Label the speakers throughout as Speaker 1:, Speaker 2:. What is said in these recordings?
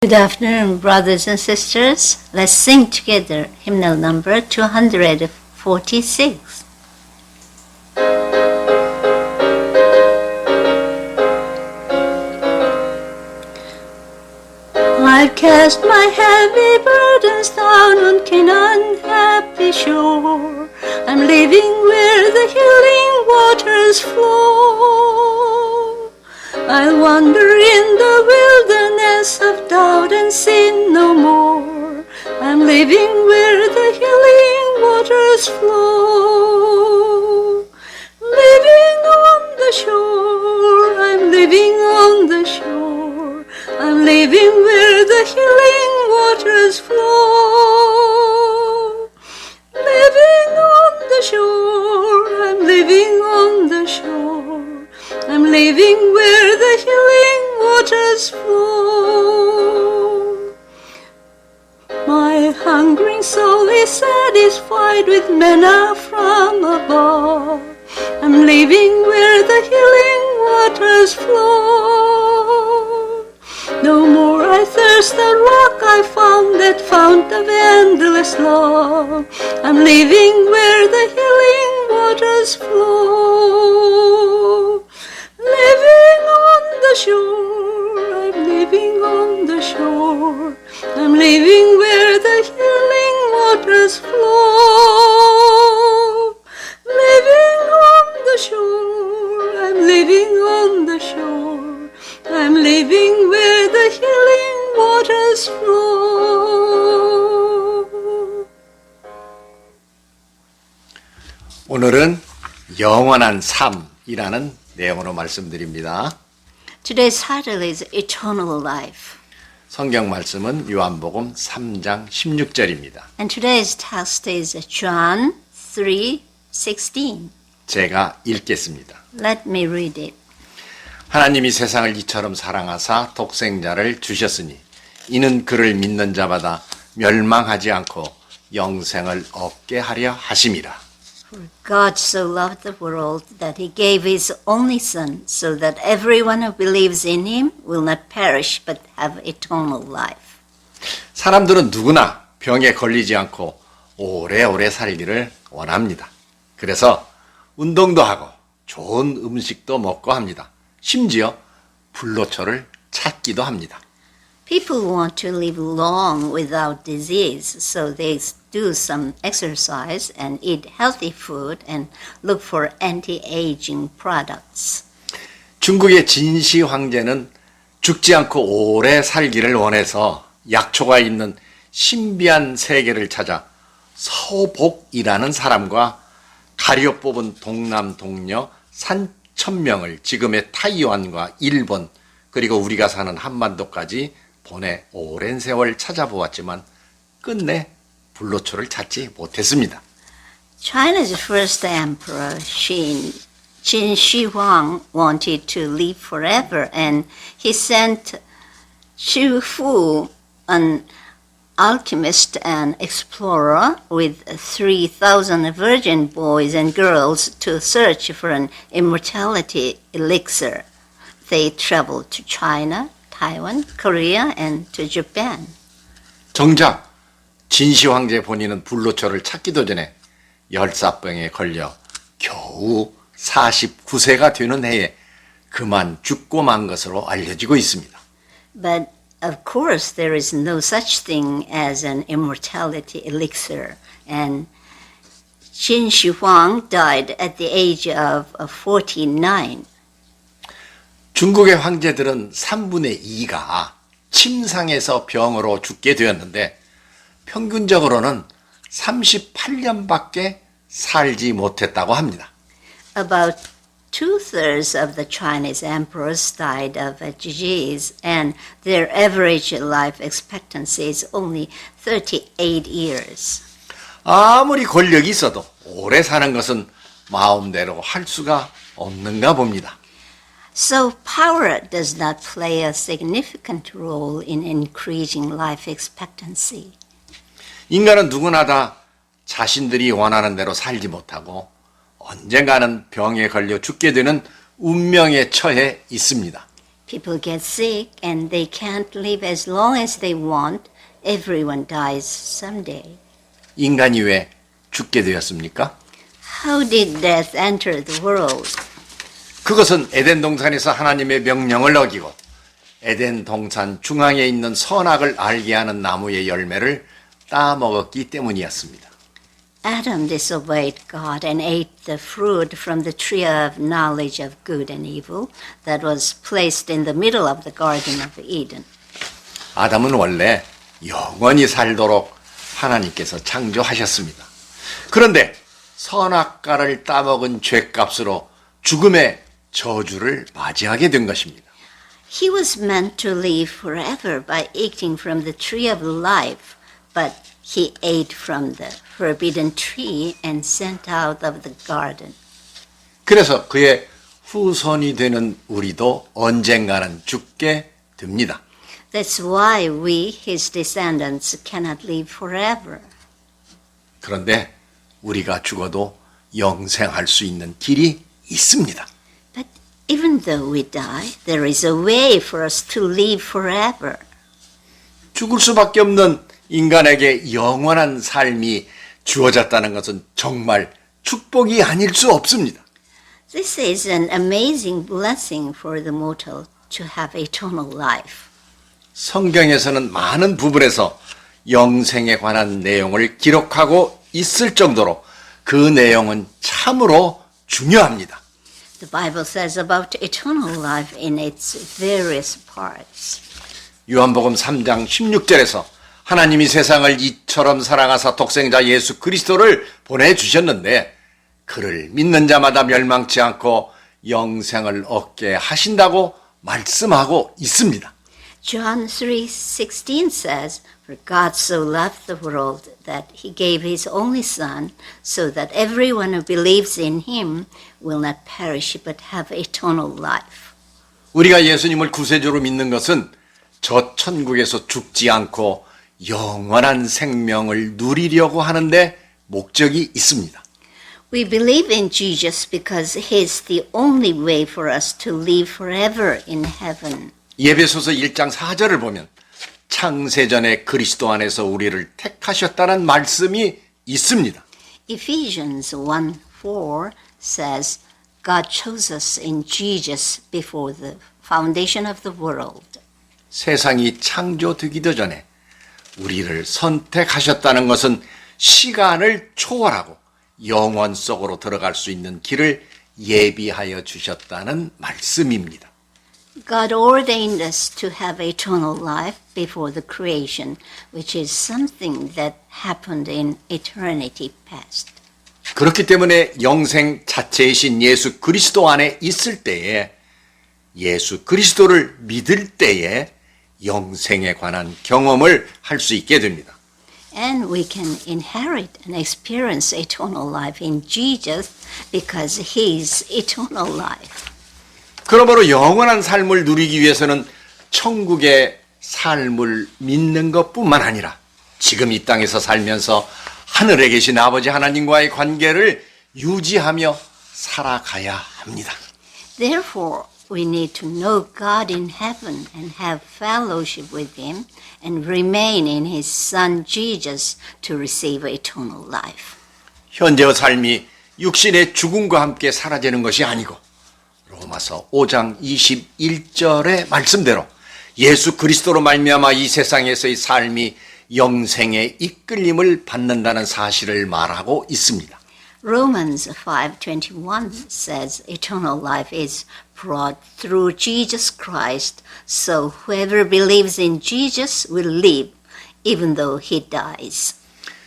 Speaker 1: Good afternoon, brothers and sisters. Let's sing together hymnal number 246. I've cast my heavy burdens down on Canaan's happy shore. I'm living where the healing waters flow. I'll wander in the wilderness of doubt and sin no more. I'm living where the healing waters flow. Living on the shore, I'm living on the shore. I'm living where the healing waters flow. Living on the shore, I'm living on the shore. I'm living where the healing waters flow. My hungering soul is satisfied with manna from above. I'm living where the healing waters flow. No more I thirst the rock I found, that fount of endless love. I'm living where the healing waters flow. Living on the shore, I'm living on the shore. I'm living where the healing waters flow. Living on the shore, I'm living on the shore. I'm living where the healing waters flow.
Speaker 2: 오늘은 영원한 삶이라는 내용으로 말씀드립니다.
Speaker 1: Today's title is Eternal Life.
Speaker 2: 성경 말씀은 요한복음 3장 16절입니다.
Speaker 1: And today's text is John 3:16.
Speaker 2: 제가 읽겠습니다.
Speaker 1: Let me read it.
Speaker 2: 하나님이 세상을 이처럼 사랑하사 독생자를 주셨으니 이는 그를 믿는 자마다 멸망하지 않고 영생을 얻게 하려 하심이라.
Speaker 1: For God so loved the world that he gave his only Son, so that everyone who believes in him will not perish but have eternal life.
Speaker 2: 사람들은 누구나 병에 걸리지 않고 오래오래 살기를 원합니다. 그래서 운동도 하고 좋은 음식도 먹고 합니다. 심지어 불로초를 찾기도 합니다.
Speaker 1: People want to live long without disease, so they do some exercise and eat healthy food and look for anti-aging products.
Speaker 2: 중국의 진시 황제는 죽지 않고 오래 살기를 원해서 약초가 있는 신비한 세계를 찾아 서복이라는 사람과 가리어 뽑은 동남 동녀 3,000명을 지금의 타이완과 일본 그리고 우리가 사는 한반도까지 보내 오랜 세월 찾아보았지만 끝내 불로초를 찾지 못했습니다.
Speaker 1: China's first emperor, Qin Shi Huang, wanted to live forever, and he sent Xu Fu, an alchemist and explorer, with 3,000 virgin boys and girls to search for an immortality elixir. They traveled to China, Taiwan, Korea, and to Japan.
Speaker 2: 정작 진시 황제 본인은 불로초를 찾기도 전에 열사병에 걸려 겨우 49세가 되는 해에 그만 죽고 만 것으로 알려지고 있습니다.
Speaker 1: But of course there is no such thing as an immortality elixir, and Qin Shi Huang died at the age of 49.
Speaker 2: 중국의 황제들은 3분의 2가 침상에서 병으로 죽게 되었는데 평균적으로는 38년밖에 살지 못했다고 합니다.
Speaker 1: About 2/3 of the Chinese emperors died of a disease, and their average life expectancy is only 38 years.
Speaker 2: 아무리 권력이 있어도 오래 사는 것은 마음대로 할 수가 없는가 봅니다.
Speaker 1: So power does not play a significant role in increasing life expectancy.
Speaker 2: 인간은 누구나 다 자신들이 원하는 대로 살지 못하고 언젠가는 병에 걸려 죽게 되는 운명에 처해 있습니다.
Speaker 1: People get sick and they can't live as long as they want. Everyone dies someday.
Speaker 2: 인간이 왜 죽게 되었습니까?
Speaker 1: How did death enter the world?
Speaker 2: 그것은 에덴 동산에서 하나님의 명령을 어기고 에덴 동산 중앙에 있는 선악을 알게 하는 나무의 열매를 따먹었기 때문이었습니다.
Speaker 1: Adam disobeyed God and ate the fruit from the tree of knowledge of good and evil that was placed in the middle of the Garden of Eden.
Speaker 2: 아담은 원래 영원히 살도록 하나님께서 창조하셨습니다. 그런데 선악과를 따먹은 죄값으로 죽음의 저주를 맞이하게 된 것입니다.
Speaker 1: He was meant to live forever by eating from the tree of life, but he ate from the forbidden tree and sent out of the garden.
Speaker 2: 그래서 그의 후손이 되는 우리도 언젠가는 죽게 됩니다.
Speaker 1: That's why we, his descendants, cannot live forever.
Speaker 2: 그런데 우리가 죽어도 영생할 수 있는 길이 있습니다.
Speaker 1: But even though we die, there is a way for us to live forever.
Speaker 2: 죽을 수밖에 없는 인간에게 영원한 삶이 주어졌다는 것은 정말 축복이 아닐 수 없습니다.
Speaker 1: This is an amazing blessing for the mortal to have eternal life.
Speaker 2: 성경에서는 많은 부분에서 영생에 관한 내용을 기록하고 있을 정도로 그 내용은 참으로 중요합니다.
Speaker 1: The Bible says about eternal life in its various parts.
Speaker 2: 요한복음 3장 16절에서 하나님이 세상을 이처럼 사랑하사 독생자 예수 그리스도를 보내주셨는데 그를 믿는 자마다 멸망치 않고 영생을 얻게 하신다고 말씀하고 있습니다.
Speaker 1: John 3:16 says, For God so loved the world that he gave his only Son, so that everyone who believes in him will not perish but have eternal life.
Speaker 2: 우리가 예수님을 구세주로 믿는 것은 저 천국에서 죽지 않고 영원한 생명을 누리려고 하는데 목적이 있습니다.
Speaker 1: We believe in Jesus because he is the only way for us to live forever in heaven.
Speaker 2: 예배소서 1장 4절을 보면 창세전에 그리스도 안에서 우리를 택하셨다는 말씀이 있습니다.
Speaker 1: Ephesians 1:4 says, God chose us in Jesus before the foundation of the world.
Speaker 2: 세상이 창조되기도 전에 우리를 선택하셨다는 것은 시간을 초월하고 영원 속으로 들어갈 수 있는 길을 예비하여 주셨다는 말씀입니다.
Speaker 1: God ordained us to have eternal life before the creation, which is something that happened in eternity past.
Speaker 2: 그렇기 때문에 영생 자체이신 예수 그리스도 안에 있을 때에 예수 그리스도를 믿을 때에 영생에 관한 경험을 할 수 있게 됩니다.
Speaker 1: And we can inherit and experience eternal life in Jesus because he is eternal life.
Speaker 2: 그러므로 영원한 삶을 누리기 위해서는 천국의 삶을 믿는 것뿐만 아니라 지금 이 땅에서 살면서 하늘에 계신 아버지 하나님과의 관계를 유지하며 살아가야 합니다.
Speaker 1: Therefore, we need to know God in heaven and have fellowship with him and remain in his Son Jesus to receive eternal life.
Speaker 2: 현재의 삶이 육신의 죽음과 함께 사라지는 것이 아니고 로마서 5장 21절의 말씀대로 예수 그리스도로 말미암아 이 세상에서의 삶이 영생의 이끌림을 받는다는 사실을 말하고 있습니다.
Speaker 1: Romans 5:21 says eternal life is brought through Jesus Christ, so whoever believes in Jesus will live even though he dies.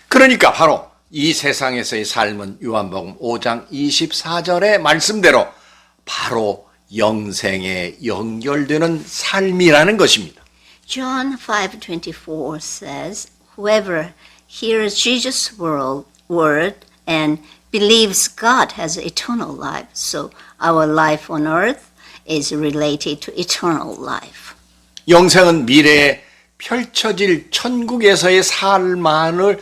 Speaker 2: 그러니까 바로 이 세상에서의 삶은 요한복음 5장 24절의 말씀대로 바로 영생에 연결되는 삶이라는 것입니다.
Speaker 1: John 5:24 says, whoever hears Jesus' word and believes God has eternal life, so our life on earth is related to eternal life.
Speaker 2: 영생은 미래에 펼쳐질 천국에서의 삶만을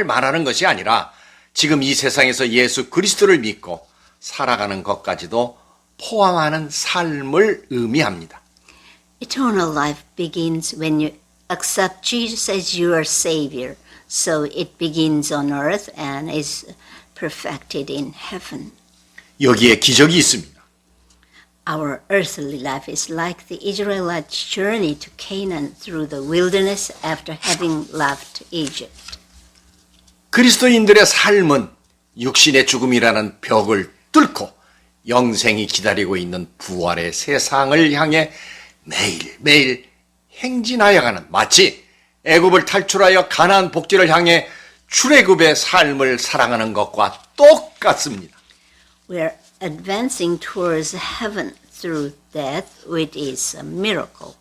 Speaker 2: 말하는 것이 아니라 지금 이 세상에서 예수 그리스도를 믿고 살아가는 것까지도 포함하는 삶을 의미합니다.
Speaker 1: Eternal life begins when you accept Jesus as your Savior. So it begins on earth and is perfected in heaven.
Speaker 2: 여기에 기적이 있습니다.
Speaker 1: Our earthly life is like the Israelites' journey to Canaan through the wilderness after having left Egypt.
Speaker 2: 그리스도인들의 삶은 육신의 죽음이라는 벽을 뚫고 영생이 기다리고 있는 부활의 세상을 향해 매일매일 행진하여가는, 마치 애굽을 탈출하여 가나안 복지를 향해 출애굽의 삶을 살아가는 것과 똑같습니다.
Speaker 1: We're advancing towards heaven through death, which is a miracle.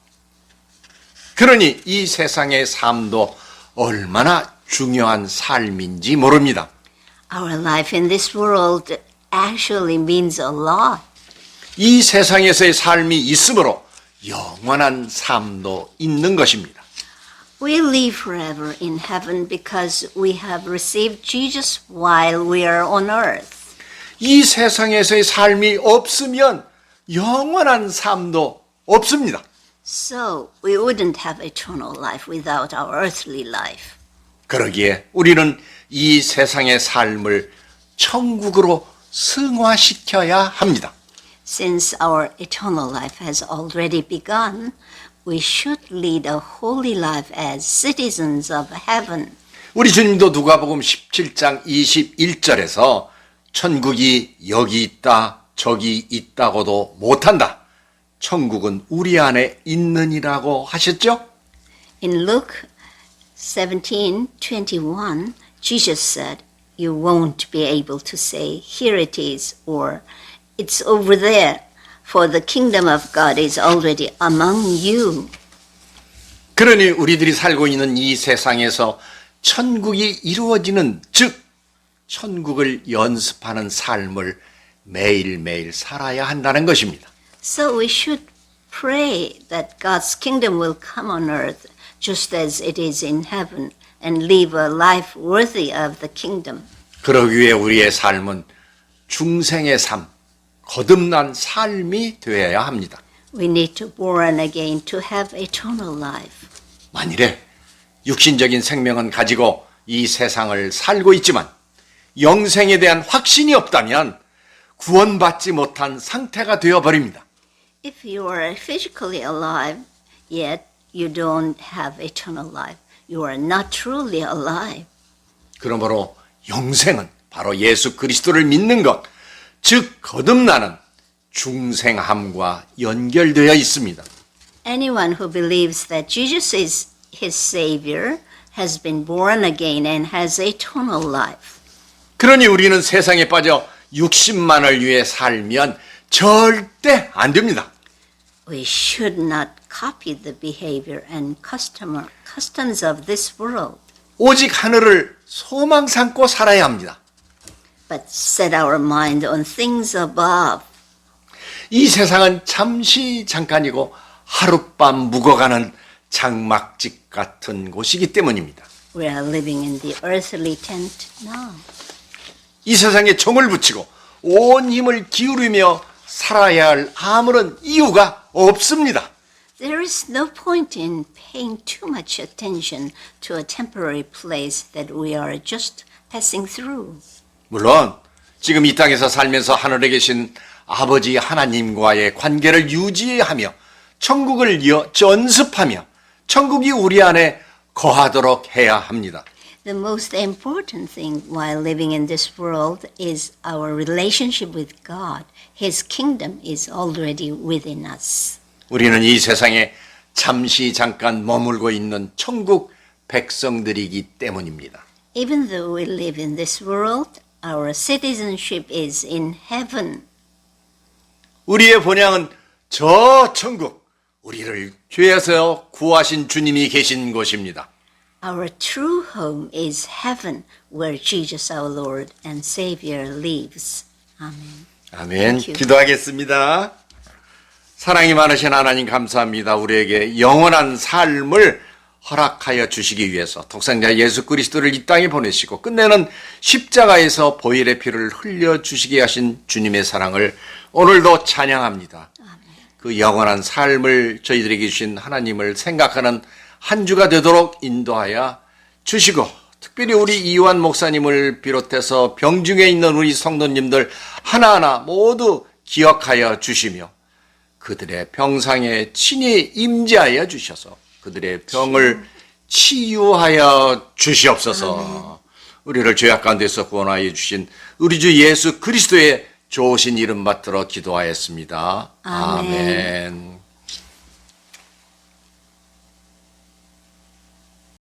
Speaker 2: 그러니 이 세상의 삶도 얼마나 중요한 삶인지 모릅니다.
Speaker 1: Our life in this world actually means a lot.
Speaker 2: 이 세상에서의 삶이 있으므로 영원한 삶도 있는 것입니다.
Speaker 1: We live forever in heaven because we have received Jesus while we are on earth.
Speaker 2: 이 세상에서의 삶이 없으면 영원한 삶도 없습니다.
Speaker 1: So we wouldn't have eternal life without our earthly life.
Speaker 2: 그러기에 우리는 이 세상의 삶을 천국으로 승화시켜야 합니다.
Speaker 1: Since our eternal life has already begun, we should lead a holy life as citizens of heaven.
Speaker 2: 우리 주님도 누가복음 17장 21절에서 천국이 여기 있다 저기 있다고도 못한다. 천국은 우리 안에 있느니라고 하셨죠?
Speaker 1: In Luke 17:21, Jesus said, "You won't be able to say, 'Here it is,' or 'It's over there,' for the kingdom of God is already among you."
Speaker 2: 그러니 우리들이 살고 있는 이 세상에서 천국이 이루어지는, 즉 천국을 연습하는 삶을 매일매일 살아야 한다는 것입니다.
Speaker 1: So we should pray that God's kingdom will come on earth just as it is in heaven and live a life worthy of the kingdom.
Speaker 2: 그러기 위해 우리의 삶은 중생의 삶, 거듭난 삶이 되어야 합니다.
Speaker 1: We need to born again to have eternal life.
Speaker 2: 만일에 육신적인 생명은 가지고 이 세상을 살고 있지만 영생에 대한 확신이 없다면 구원받지 못한 상태가 되어버립니다.
Speaker 1: If you are physically alive, yet you don't have eternal life, you are not truly alive.
Speaker 2: 그러므로 영생은 바로 예수 그리스도를 믿는 것, 즉 거듭나는 중생함과 연결되어 있습니다.
Speaker 1: Anyone who believes that Jesus is his Savior has been born again and has eternal life.
Speaker 2: 그러니 우리는 세상에 빠져 육신만을 위해 살면 절대 안 됩니다.
Speaker 1: We should not copy the behavior and customs of this world,
Speaker 2: 오직 하늘을 소망 삼고 살아야 합니다.
Speaker 1: but set our mind on things above.
Speaker 2: 이 세상은 잠시 잠깐이고 하룻밤 묵어가는 장막집 같은 곳이기 때문입니다.
Speaker 1: We are living in the earthly tent now.
Speaker 2: 이 세상에 정을 붙이고 온 힘을 기울이며 살아야 할 아무런 이유가 없습니다.
Speaker 1: There is no point in paying too much attention to a temporary place that we are just passing through.
Speaker 2: 물론 지금 이 땅에서 살면서 하늘에 계신 아버지 하나님과의 관계를 유지하며 천국을 연습하며 천국이 우리 안에 거하도록 해야 합니다.
Speaker 1: The most important thing while living in this world is our relationship with God. His kingdom is already within us.
Speaker 2: 우리는 이 세상에 잠시 잠깐 머물고 있는 천국 백성들이기 때문입니다.
Speaker 1: Even though we live in this world, our citizenship is in heaven.
Speaker 2: 우리의 본향은 저 천국, 우리를 죄에서 구하신 주님이 계신 곳입니다.
Speaker 1: Our true home is heaven, where Jesus our Lord and Savior lives. Amen.
Speaker 2: 아멘.
Speaker 1: Thank you.
Speaker 2: 기도하겠습니다. 사랑이 많으신 하나님 감사합니다. 우리에게 영원한 삶을 허락하여 주시기 위해서 독생자 예수 그리스도를 이 땅에 보내시고 끝내는 십자가에서 보혈의 피를 흘려 주시게 하신 주님의 사랑을 오늘도 찬양합니다. 그 영원한 삶을 저희들에게 주신 하나님을 생각하는 한 주가 되도록 인도하여 주시고, 특별히 우리 이완 목사님을 비롯해서 병중에 있는 우리 성도님들 하나하나 모두 기억하여 주시며 그들의 병상에 친히 임재하여 주셔서 그들의 병을 치유하여 주시옵소서. 우리를 죄악 가운데서 구원하여 주신 우리 주 예수 그리스도의 좋으신 이름 받들어 기도하였습니다.
Speaker 1: 아멘.
Speaker 2: 아멘.